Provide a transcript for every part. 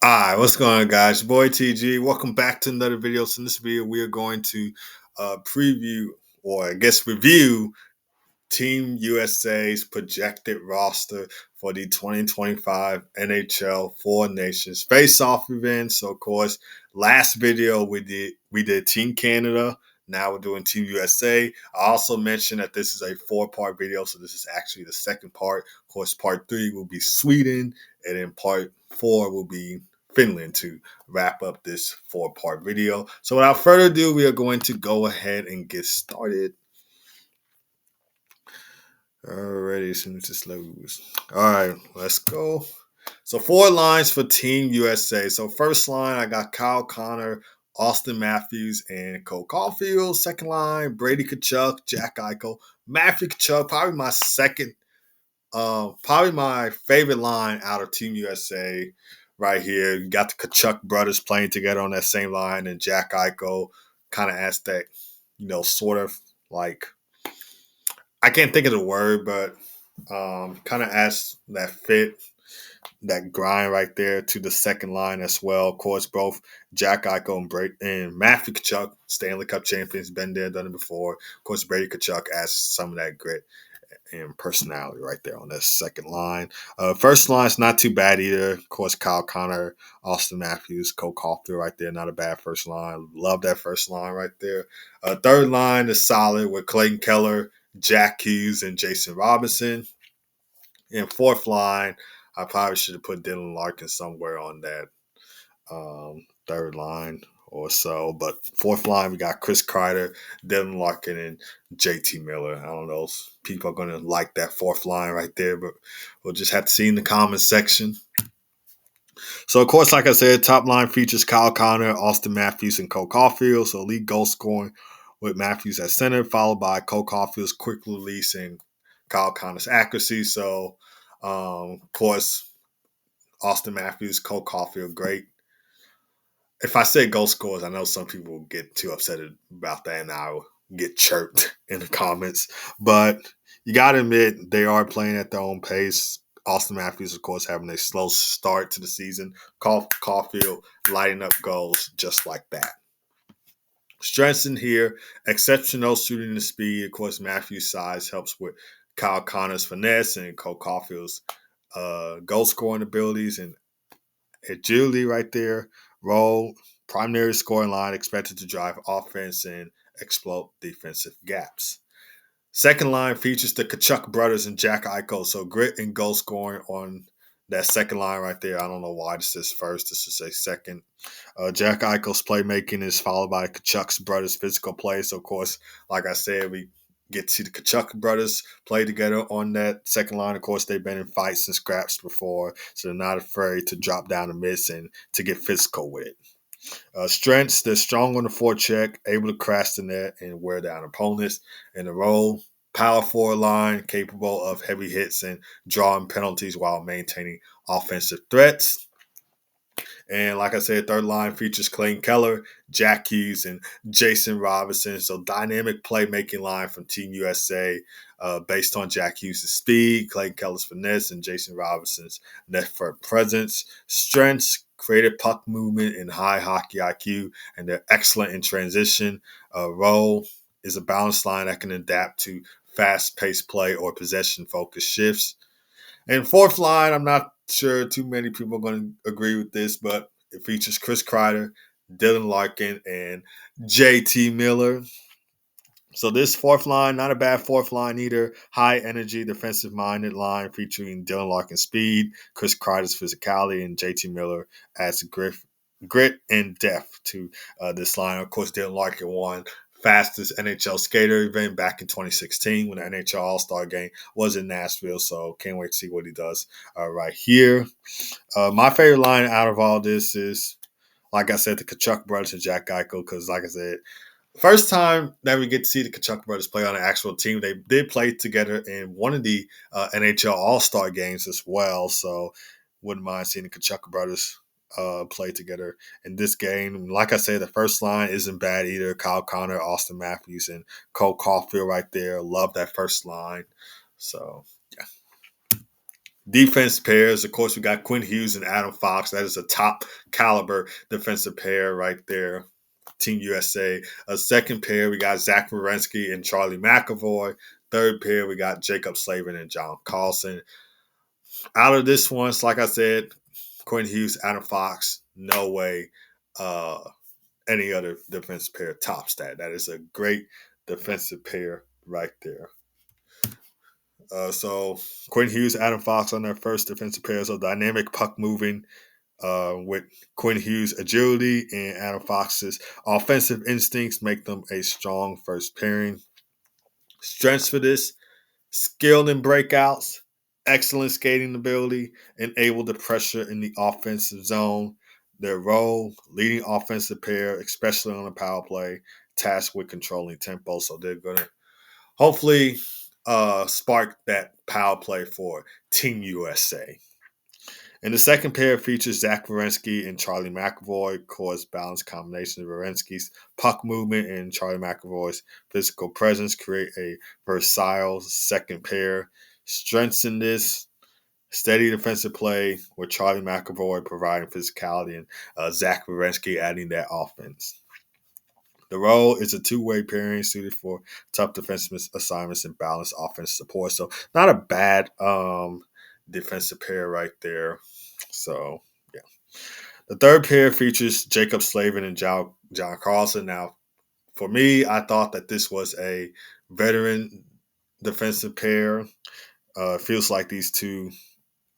Alright, what's going on, guys? Your boy TG. Welcome back to another video. So in this video, we are going to preview, or I guess review, Team USA's projected roster for the 2025 NHL Four Nations Faceoff event. So of course, last video we did Team Canada. Now we're doing Team USA. I also mentioned that this is a four-part video, so this is actually the second part. Of course, part three will be Sweden, and then part four will be Finland to wrap up this four-part video. So without further ado, we are going to go ahead and get started. Alrighty, as soon as this loads. Alright, let's go. So 4 lines for Team USA. So first line, I got Kyle Connor, Austin Matthews, and Cole Caulfield. Second line, Brady Tkachuk, Jack Eichel, Matthew Tkachuk. Probably my favorite line out of Team USA right here. You got the Tkachuk brothers playing together on that same line, and Jack Eichel kind of adds that, sort of like, I can't think of the word, but kind of adds that fit, that grind right there to the second line as well. Of course, both Jack Eichel and Matthew Tkachuk, Stanley Cup champions, been there, done it before. Of course, Brady Tkachuk adds some of that grit and personality right there on that second line. First line's not too bad either. Of course, Kyle Connor, Austin Matthews, Cole Caulfield right there. Not a bad first line. Love that first line right there. Third line is solid with Clayton Keller, Jack Hughes, and Jason Robinson. And fourth line, I probably should have put Dylan Larkin somewhere on that third line or so. But fourth line, we got Chris Kreider, Dylan Larkin, and JT Miller. I don't know if people are going to like that fourth line right there, but we'll just have to see in the comments section. So, of course, like I said, top line features Kyle Connor, Austin Matthews, and Cole Caulfield. So, lead goal scoring with Matthews at center, followed by Cole Caulfield's quick release and Kyle Connor's accuracy. So, of course, Austin Matthews, Cole Caulfield, great. If I say goal scorers, I know some people will get too upset about that, and I'll get chirped in the comments. But you got to admit, they are playing at their own pace. Austin Matthews, of course, having a slow start to the season. Caulfield lighting up goals just like that. Strengths in here, exceptional shooting and speed. Of course, Matthews' size helps with Kyle Connor's finesse and Cole Caulfield's goal scoring abilities and agility right there. Role, primary scoring line expected to drive offense and exploit defensive gaps. Second line features the Tkachuk brothers and Jack Eichel. So grit and goal scoring on that second line right there. I don't know why this is first. This is a second. Jack Eichel's playmaking is followed by Tkachuk's brothers' physical play. So, of course, like I said, we get to see the Tkachuk brothers play together on that second line. Of course, they've been in fights and scraps before, so they're not afraid to drop down the mitts and to get physical with it. Strengths, they're strong on the forecheck, able to crash the net and wear down opponents. In the role, power forward line, capable of heavy hits and drawing penalties while maintaining offensive threats. And like I said, third line features Clayton Keller, Jack Hughes, and Jason Robinson. So dynamic playmaking line from Team USA based on Jack Hughes' speed, Clayton Keller's finesse, and Jason Robinson's net front presence. Strengths, creative puck movement, and high hockey IQ, and they're excellent in transition. Role is a balanced line that can adapt to fast-paced play or possession-focused shifts. And fourth line, I'm not sure too many people are going to agree with this, but it features Chris Kreider, Dylan Larkin, and JT Miller. So this fourth line, not a bad fourth line either. High energy, defensive minded line featuring Dylan Larkin's speed, Chris Kreider's physicality, and JT Miller adds grit and depth to this line. Of course, Dylan Larkin won fastest NHL skater event back in 2016 when the NHL All-Star game was in Nashville. So can't wait to see what he does right here. My favorite line out of all this is, like I said, the Tkachuk brothers and Jack Eichel, because like I said, first time that we get to see the Tkachuk brothers play on an actual team. They did play together in one of the NHL All-Star games as well. So wouldn't mind seeing the Tkachuk brothers play together in this game. Like I said, the first line isn't bad either. Kyle Connor, Austin Matthews, and Cole Caulfield right there. Love that first line. So, yeah. Defense pairs, of course, we got Quinn Hughes and Adam Fox. That is a top caliber defensive pair right there. Team USA. A second pair, we got Zach Werenski and Charlie McAvoy. Third pair, we got Jacob Slavin and John Carlson. Out of this one, like I said, Quinn Hughes, Adam Fox, no way uh, any other defensive pair tops that. That is a great defensive pair right there. So Quinn Hughes, Adam Fox on their first defensive pair. So dynamic puck moving with Quinn Hughes' agility and Adam Fox's offensive instincts make them a strong first pairing. Strengths for this: skilled in breakouts, excellent skating ability, and able to pressure in the offensive zone. Their role: leading offensive pair, especially on the power play, tasked with controlling tempo. So they're going to hopefully spark that power play for Team USA. And the second pair features Zach Werenski and Charlie McAvoy. Course balanced combination of Werenski's puck movement and Charlie McAvoy's physical presence create a versatile second pair. Strengths in this: steady defensive play with Charlie McAvoy providing physicality and Zach Werenski adding that offense. The role is a two-way pairing suited for tough defensive assignments and balanced offense support. So not a bad defensive pair right there. So yeah. The third pair features Jacob Slavin and John Carlson. Now, for me, I thought that this was a veteran defensive pair. Feels like these two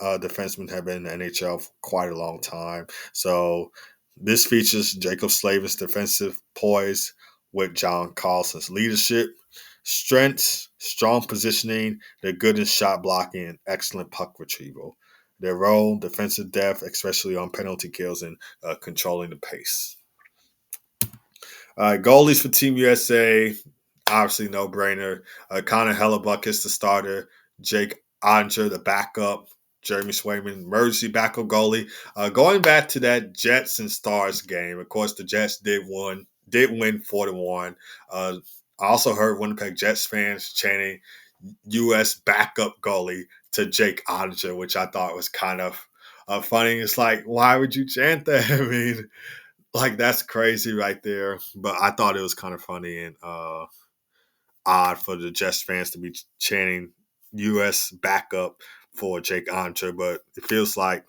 defensemen have been in the NHL for quite a long time. So this features Jacob Slavin's defensive poise with John Carlson's leadership. Strengths: strong positioning, they're good in shot blocking, and excellent puck retrieval. Their role: defensive depth, especially on penalty kills and controlling the pace. Goalies for Team USA, obviously no brainer. Connor Hellebuck is the starter. Jake Ottinger, the backup. Jeremy Swayman, emergency backup goalie. Going back to that Jets and Stars game, of course, the Jets did win 4-1. I also heard Winnipeg Jets fans chanting U.S. backup goalie to Jake Ottinger, which I thought was kind of funny. It's like, why would you chant that? I mean, like, that's crazy right there. But I thought it was kind of funny and odd for the Jets fans to be chanting U.S. backup for Jake Ottinger. But it feels like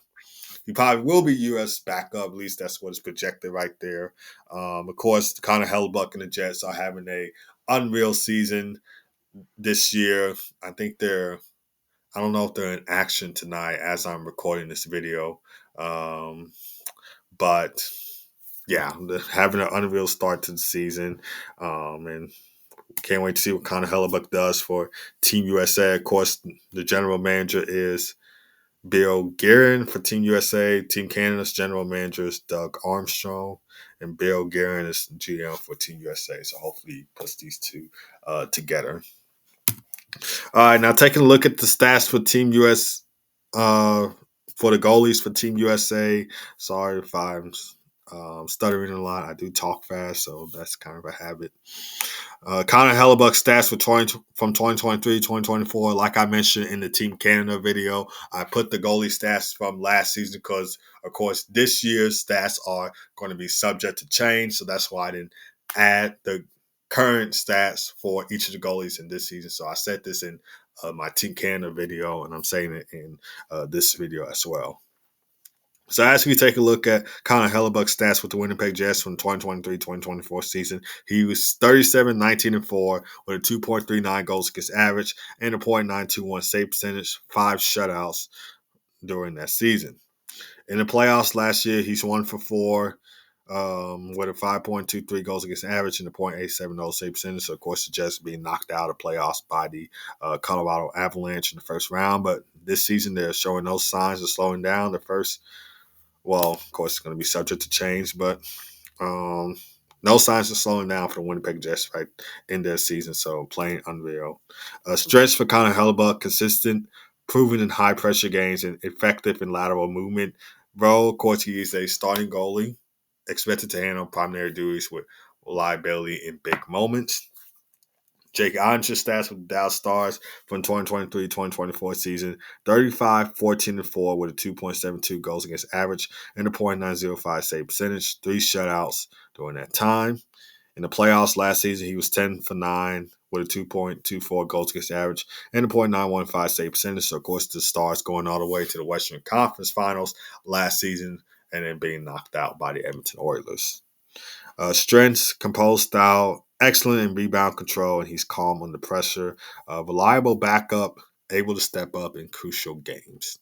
he probably will be U.S. backup. At least that's what is projected right there. Of course, Connor Hellebuck and the Jets are having a unreal season this year. I think I don't know if they're in action tonight as I'm recording this video. But yeah, having an unreal start to the season. And can't wait to see what Connor Hellebuck does for Team USA. Of course, the general manager is Bill Guerin for Team USA. Team Canada's general manager is Doug Armstrong. And Bill Guerin is GM for Team USA. So hopefully he puts these two together. All right, now taking a look at the stats for Team US, for the goalies for Team USA. Sorry if I'm stuttering a lot. I do talk fast, so that's kind of a habit. Connor Hellebuck stats from 2023, 2024. Like I mentioned in the Team Canada video, I put the goalie stats from last season because, of course, this year's stats are going to be subject to change. So that's why I didn't add the current stats for each of the goalies in this season. So I said this in my Team Canada video, and I'm saying it in this video as well. So as we take a look at Connor Hellebuck's stats with the Winnipeg Jets from 2023-2024 season, he was 37, 19, and 4 with a 2.39 goals against average and a .921 save percentage, 5 shutouts during that season. In the playoffs last year, he's 1 for 4 with a 5.23 goals against average and a .870 save percentage. So, of course, the Jets being knocked out of playoffs by the Colorado Avalanche in the first round. But this season, they're showing no signs of slowing down. Well, of course, it's going to be subject to change, but no signs of slowing down for the Winnipeg Jets right in their season, so playing unreal. Strengths for Connor Hellebuck: consistent, proven in high-pressure games, and effective in lateral movement. Role: of course, he is a starting goalie, expected to handle primary duties with reliability in big moments. Jake Onsh's stats with the Dallas Stars from 2023-2024 season: 35, 14, and 4 with a 2.72 goals against average and a .905 save percentage. 3 shutouts during that time. In the playoffs last season, he was 10 for 9 with a 2.24 goals against average and a .915 save percentage. So, of course, the Stars going all the way to the Western Conference Finals last season and then being knocked out by the Edmonton Oilers. Strengths, composed style, excellent in rebound control, and he's calm under pressure. Reliable backup, able to step up in crucial games.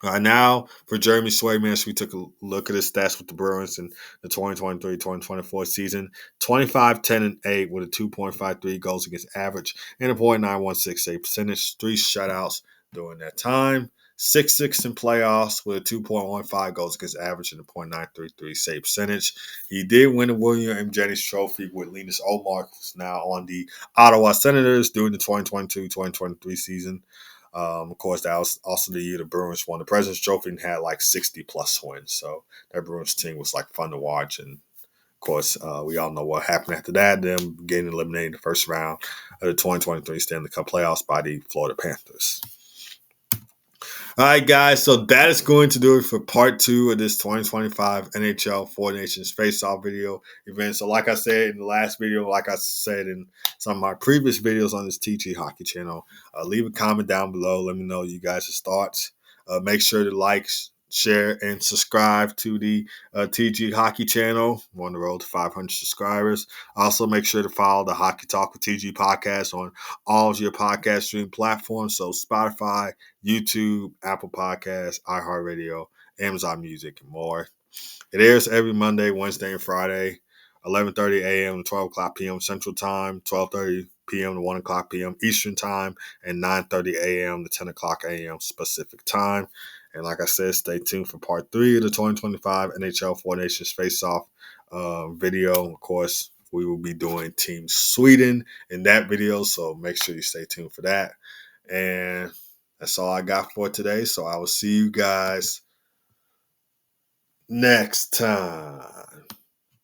Now, for Jeremy Swayman, we took a look at his stats with the Bruins in the 2023-2024 season. 25, 10, and 8 with a 2.53 goals against average and a .916 save percentage. 3 shutouts during that time. 6-6 in playoffs with a 2.15 goals against average and a .933 save percentage. He did win the William M. Jennings Trophy with Linus Ullmark, who's now on the Ottawa Senators during the 2022-2023 season. Of course, that was also the year the Bruins won the President's Trophy and had like 60-plus wins. So that Bruins team was like fun to watch. And of course, we all know what happened after that, them getting eliminated in the first round of the 2023 Stanley Cup playoffs by the Florida Panthers. All right, guys, so that is going to do it for part 2 of this 2025 NHL Four Nations Faceoff video event. So like I said in the last video, like I said in some of my previous videos on this TG Hockey channel, leave a comment down below. Let me know you guys' thoughts. Make sure to like, share, and subscribe to the TG Hockey channel. We're on the road to 500 subscribers. Also, make sure to follow the Hockey Talk with TG podcast on all of your podcast streaming platforms. So Spotify, YouTube, Apple Podcasts, iHeartRadio, Amazon Music, and more. It airs every Monday, Wednesday, and Friday, 11:30 a.m. to 12 o'clock p.m. Central Time, 12:30 p.m. to 1 o'clock p.m. Eastern Time, and 9:30 a.m. to 10 o'clock a.m. Pacific Time. And like I said, stay tuned for part 3 of the 2025 NHL Four Nations Face-Off video. Of course, we will be doing Team Sweden in that video, so make sure you stay tuned for that. And that's all I got for today. So I will see you guys next time.